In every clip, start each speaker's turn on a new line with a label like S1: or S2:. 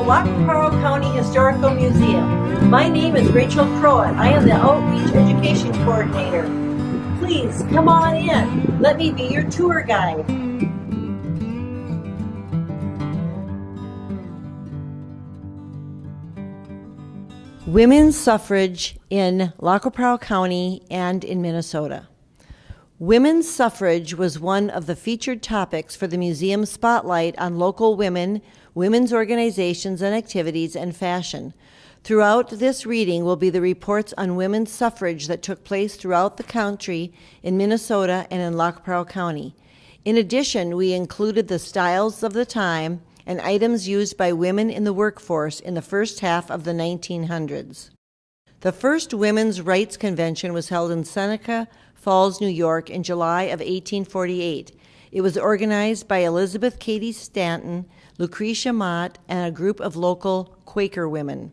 S1: Lac qui Parle County Historical Museum. My name is Rachel Crowett. I am the Outreach Education Coordinator. Please come on in. Let me be your tour guide. Women's suffrage in Lac qui Parle County and in Minnesota. Women's suffrage was one of the featured topics for the museum's spotlight on local women, women's organizations and activities, and fashion. Throughout this reading will be the reports on women's suffrage that took place throughout the country in Minnesota and in Lac qui Parle County. In addition, we included the styles of the time and items used by women in the workforce in the first half of the 1900s. The first Women's Rights Convention was held in Seneca Falls, New York in July of 1848. It was organized by Elizabeth Cady Stanton, Lucretia Mott, and a group of local Quaker women.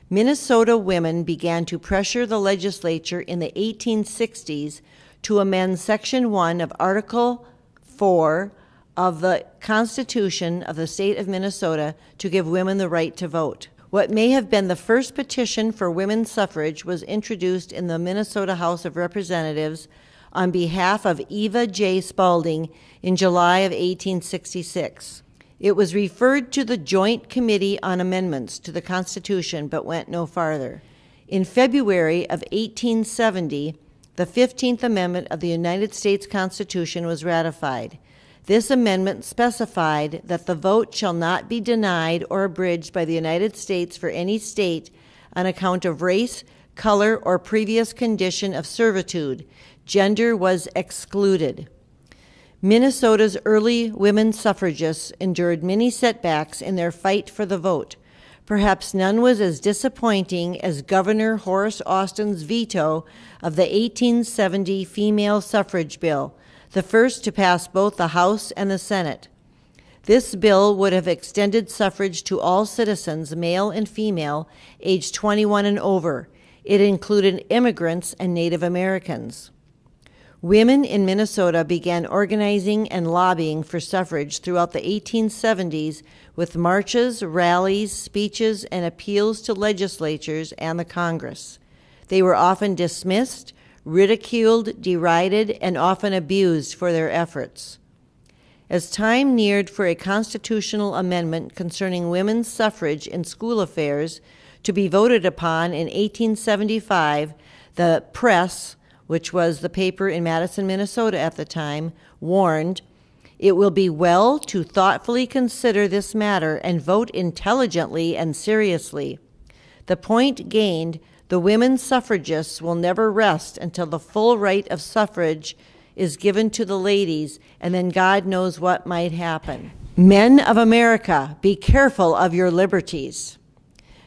S1: Minnesota women began to pressure the legislature in the 1860s to amend Section 1 of Article 4 of the Constitution of the state of Minnesota to give women the right to vote. What may have been the first petition for women's suffrage was introduced in the Minnesota House of Representatives on behalf of Eva J. Spalding in July of 1866. It was referred to the Joint Committee on Amendments to the Constitution but went no farther. In February of 1870, the 15th Amendment of the United States Constitution was ratified. This amendment specified that the vote shall not be denied or abridged by the United States for any state on account of race, color, or previous condition of servitude. Gender was excluded. Minnesota's early women suffragists endured many setbacks in their fight for the vote. Perhaps none was as disappointing as Governor Horace Austin's veto of the 1870 female suffrage bill, the first to pass both the House and the Senate. This bill would have extended suffrage to all citizens, male and female, aged 21 and over. It included immigrants and Native Americans. Women in Minnesota began organizing and lobbying for suffrage throughout the 1870s with marches, rallies, speeches, and appeals to legislatures and the Congress. They were often dismissed, ridiculed, derided, and often abused for their efforts. As time neared for a constitutional amendment concerning women's suffrage in school affairs to be voted upon in 1875, the press, which was the paper in Madison, Minnesota at the time, warned, "It will be well to thoughtfully consider this matter and vote intelligently and seriously. The point gained, the women suffragists will never rest until the full right of suffrage is given to the ladies, and then God knows what might happen. Men of America, be careful of your liberties."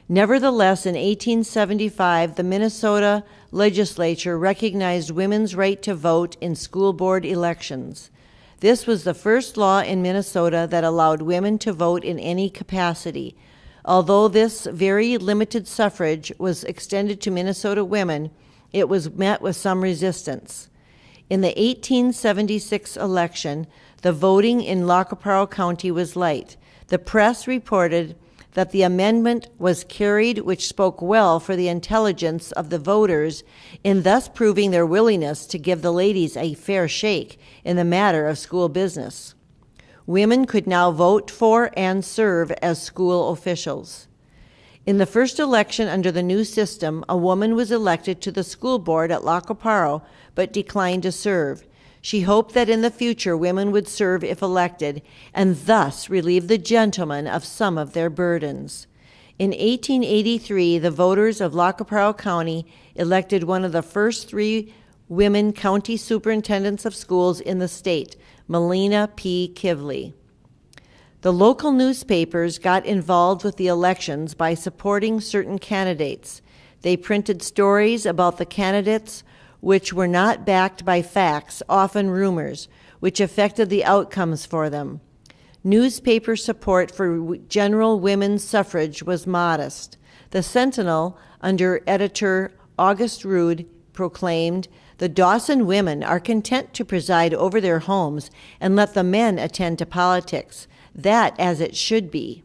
S1: Nevertheless, in 1875, the Minnesota legislature recognized women's right to vote in school board elections. This was the first law in Minnesota that allowed women to vote in any capacity. Although this very limited suffrage was extended to Minnesota women, it was met with some resistance. In the 1876 election, the voting in Lac qui Parle County was light. The press reported that the amendment was carried, which spoke well for the intelligence of the voters in thus proving their willingness to give the ladies a fair shake in the matter of school business. Women could now vote for and serve as school officials. In the first election under the new system, a woman was elected to the school board at Lac qui Parle, but declined to serve. She hoped that in the future women would serve if elected, and thus relieve the gentlemen of some of their burdens. In 1883, the voters of Lac qui Parle County elected one of the first 3 women county superintendents of schools in the state, Melina P. Kivley. The local newspapers got involved with the elections by supporting certain candidates. They printed stories about the candidates which were not backed by facts, often rumors, which affected the outcomes for them. Newspaper support for general women's suffrage was modest. The Sentinel, under editor August Rood, proclaimed, "The Dawson women are content to preside over their homes and let the men attend to politics. That as it should be."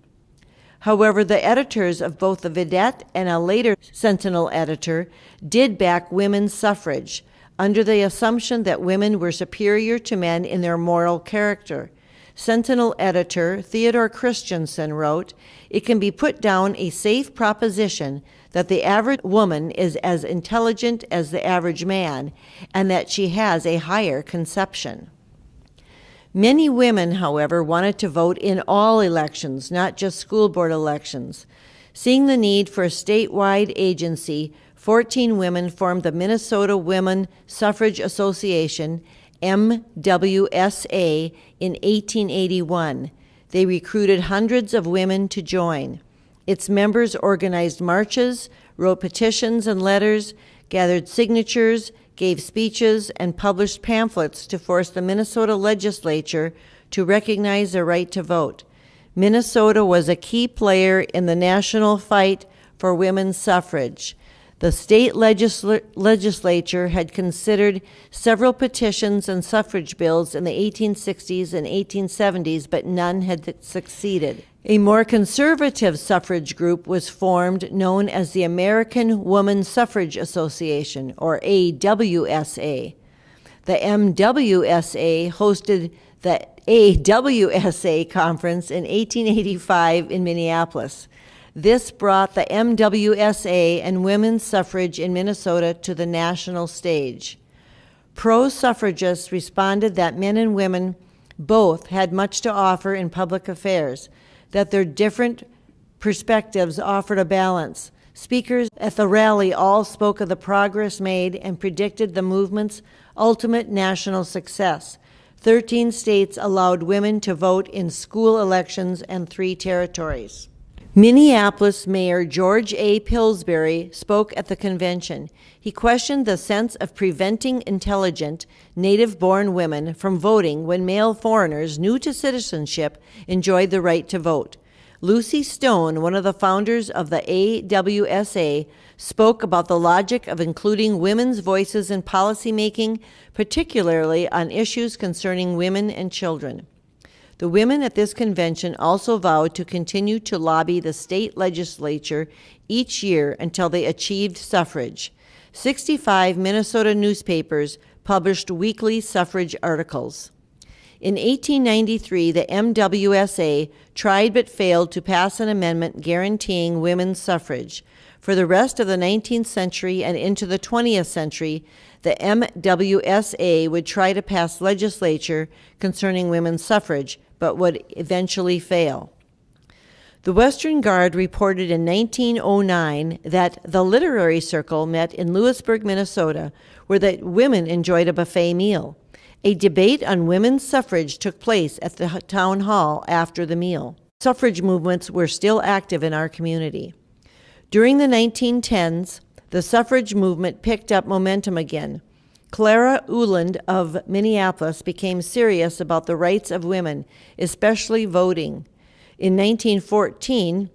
S1: However, the editors of both the Vidette and a later Sentinel editor did back women's suffrage, under the assumption that women were superior to men in their moral character. Sentinel editor Theodore Christensen wrote, "It can be put down a safe proposition that the average woman is as intelligent as the average man, and that she has a higher conception." Many women, however, wanted to vote in all elections, not just school board elections. Seeing the need for a statewide agency, 14 women formed the Minnesota Women Suffrage Association, MWSA, in 1881. They recruited hundreds of women to join. Its members organized marches, wrote petitions and letters, gathered signatures, gave speeches, and published pamphlets to force the Minnesota legislature to recognize the right to vote. Minnesota was a key player in the national fight for women's suffrage. The state legislature had considered several petitions and suffrage bills in the 1860s and 1870s, but none had succeeded. A more conservative suffrage group was formed, known as the American Woman Suffrage Association, or AWSA. The MWSA hosted the AWSA conference in 1885 in Minneapolis. This brought the MWSA and women's suffrage in Minnesota to the national stage. Pro-suffragists responded that men and women both had much to offer in public affairs, that their different perspectives offered a balance. Speakers at the rally all spoke of the progress made and predicted the movement's ultimate national success. 13 states allowed women to vote in school elections and 3 territories. Minneapolis Mayor George A. Pillsbury spoke at the convention. He questioned the sense of preventing intelligent, native-born women from voting when male foreigners new to citizenship enjoyed the right to vote. Lucy Stone, one of the founders of the AWSA, spoke about the logic of including women's voices in policymaking, particularly on issues concerning women and children. The women at this convention also vowed to continue to lobby the state legislature each year until they achieved suffrage. 65 Minnesota newspapers published weekly suffrage articles. In 1893, the MWSA tried but failed to pass an amendment guaranteeing women's suffrage. For the rest of the 19th century and into the 20th century, the MWSA would try to pass legislation concerning women's suffrage, but would eventually fail. The Western Guard reported in 1909 that the Literary Circle met in Lewisburg, Minnesota, where the women enjoyed a buffet meal. A debate on women's suffrage took place at the town hall after the meal. Suffrage movements were still active in our community. During the 1910s, the suffrage movement picked up momentum again. Clara Uland of Minneapolis became serious about the rights of women, especially voting. In 1914,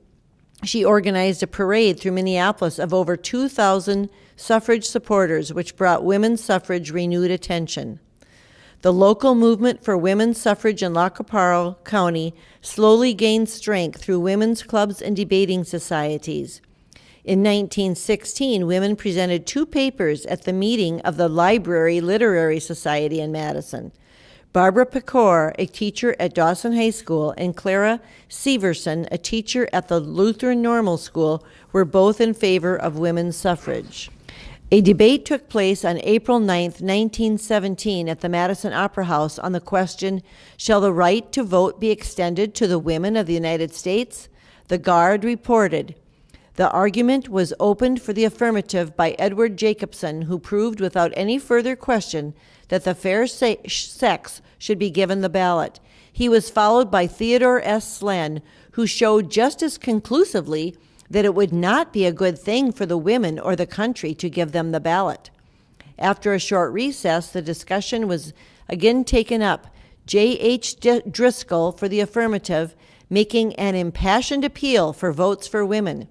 S1: she organized a parade through Minneapolis of over 2,000 suffrage supporters, which brought women's suffrage renewed attention. The local movement for women's suffrage in Lac qui Parle County slowly gained strength through women's clubs and debating societies. In 1916, women presented 2 papers at the meeting of the Library Literary Society in Madison. Barbara Pecor, a teacher at Dawson High School, and Clara Severson, a teacher at the Lutheran Normal School, were both in favor of women's suffrage. A debate took place on April 9, 1917, at the Madison Opera House on the question, "Shall the right to vote be extended to the women of the United States?" The Guard reported, "The argument was opened for the affirmative by Edward Jacobson, who proved without any further question that the fair sex should be given the ballot. He was followed by Theodore S. Slen, who showed just as conclusively that it would not be a good thing for the women or the country to give them the ballot." After a short recess, the discussion was again taken up. J.H. Driscoll for the affirmative, making an impassioned appeal for votes for women.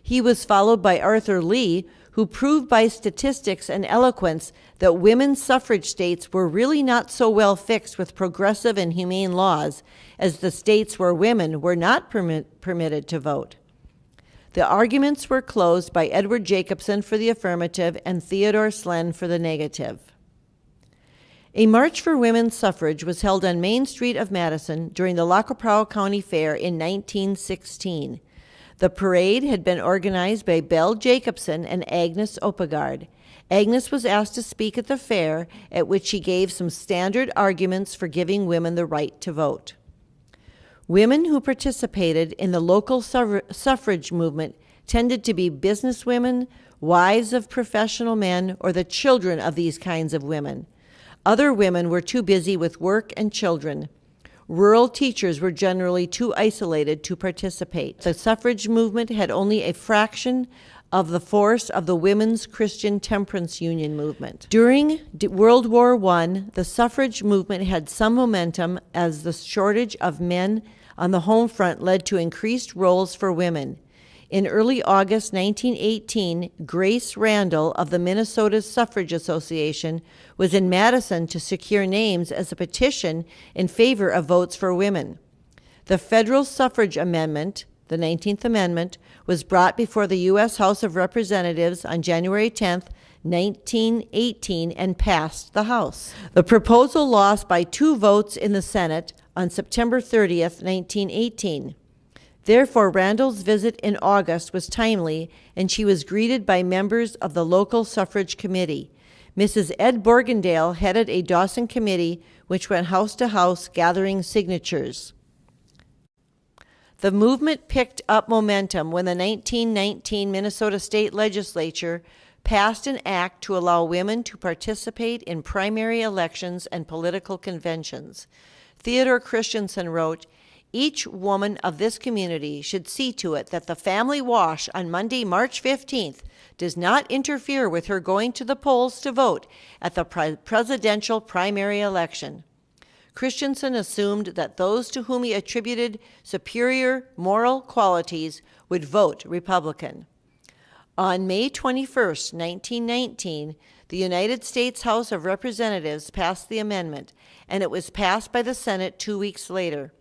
S1: He was followed by Arthur Lee, who proved by statistics and eloquence that women's suffrage states were really not so well fixed with progressive and humane laws as the states where women were not permitted to vote. The arguments were closed by Edward Jacobson for the affirmative and Theodore Slen for the negative. A march for women's suffrage was held on Main Street of Madison during the Lac qui Parle County Fair in 1916. The parade had been organized by Belle Jacobson and Agnes Opegard. Agnes was asked to speak at the fair, at which she gave some standard arguments for giving women the right to vote. Women who participated in the local suffrage movement tended to be businesswomen, wives of professional men, or the children of these kinds of women. Other women were too busy with work and children. Rural teachers were generally too isolated to participate. The suffrage movement had only a fraction of the force of the Women's Christian Temperance Union movement. During World War I, the suffrage movement had some momentum as the shortage of men on the home front led to increased roles for women. In early August 1918, Grace Randall of the Minnesota Suffrage Association was in Madison to secure names as a petition in favor of votes for women. The federal suffrage amendment, the 19th Amendment, was brought before the U.S. House of Representatives on January 10, 1918, and passed the House. The proposal lost by 2 votes in the Senate on September 30, 1918. Therefore, Randall's visit in August was timely, and she was greeted by members of the local suffrage committee. Mrs. Ed Borgendale headed a Dawson committee which went house to house gathering signatures. The movement picked up momentum when the 1919 Minnesota State Legislature passed an act to allow women to participate in primary elections and political conventions. Theodore Christensen wrote, "Each woman of this community should see to it that the family wash on Monday, March 15th does not interfere with her going to the polls to vote at the presidential primary election." Christensen assumed that those to whom he attributed superior moral qualities would vote Republican. On May 21, 1919, the United States House of Representatives passed the amendment, and it was passed by the Senate 2 weeks later.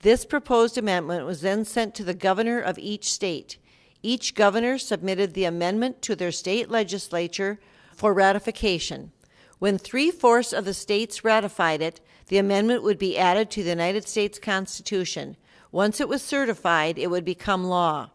S1: This proposed amendment was then sent to the governor of each state. Each governor submitted the amendment to their state legislature for ratification. When 3/4 of the states ratified it, the amendment would be added to the United States Constitution. Once it was certified, it would become law.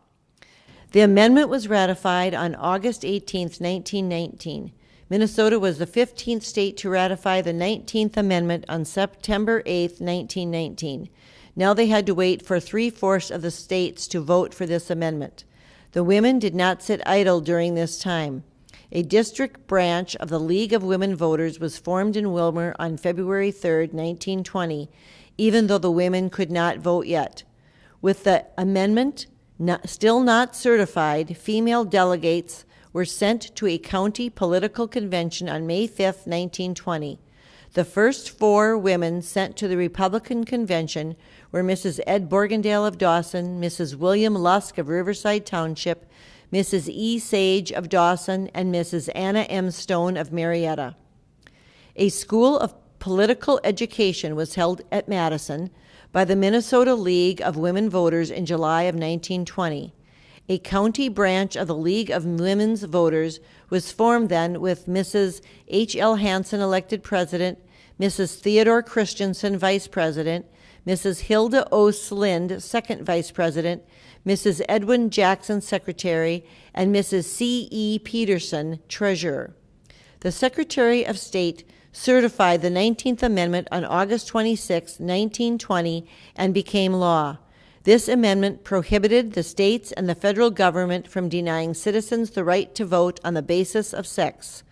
S1: The amendment was ratified on August 18, 1919. Minnesota was the 15th state to ratify the 19th Amendment on September 8, 1919. Now they had to wait for 3/4 of the states to vote for this amendment. The women did not sit idle during this time. A district branch of the League of Women Voters was formed in Wilmer on February 3, 1920, even though the women could not vote yet. With the amendment still not certified, female delegates were sent to a county political convention on May 5, 1920. The first 4 women sent to the Republican convention were Mrs. Ed Borgendale of Dawson, Mrs. William Lusk of Riverside Township, Mrs. E. Sage of Dawson, and Mrs. Anna M. Stone of Marietta. A school of political education was held at Madison by the Minnesota League of Women Voters in July of 1920. A county branch of the League of Women's Voters was formed then with Mrs. H. L. Hansen elected president, Mrs. Theodore Christensen vice president, Mrs. Hilda O. Slind second vice president, Mrs. Edwin Jackson secretary, and Mrs. C. E. Peterson treasurer. The Secretary of State certified the 19th Amendment on August 26, 1920, and became law. This amendment prohibited the states and the federal government from denying citizens the right to vote on the basis of sex.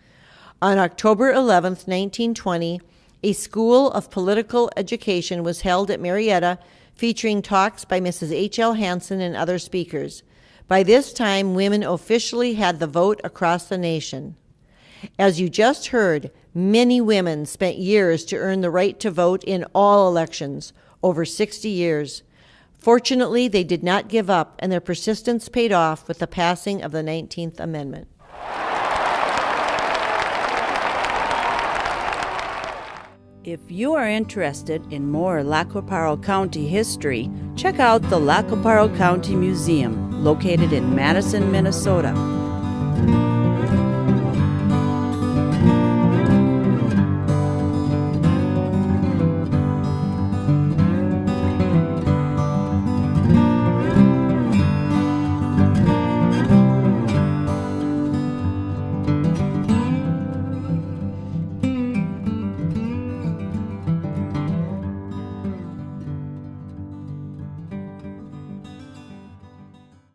S1: On October 11, 1920, a school of political education was held at Marietta, featuring talks by Mrs. H. L. Hansen and other speakers. By this time, women officially had the vote across the nation. As you just heard, many women spent years to earn the right to vote in all elections, over 60 years. Fortunately, they did not give up, and their persistence paid off with the passing of the 19th Amendment.
S2: If you are interested in more Lac qui Parle County history, check out the Lac qui Parle County Museum, located in Madison, Minnesota.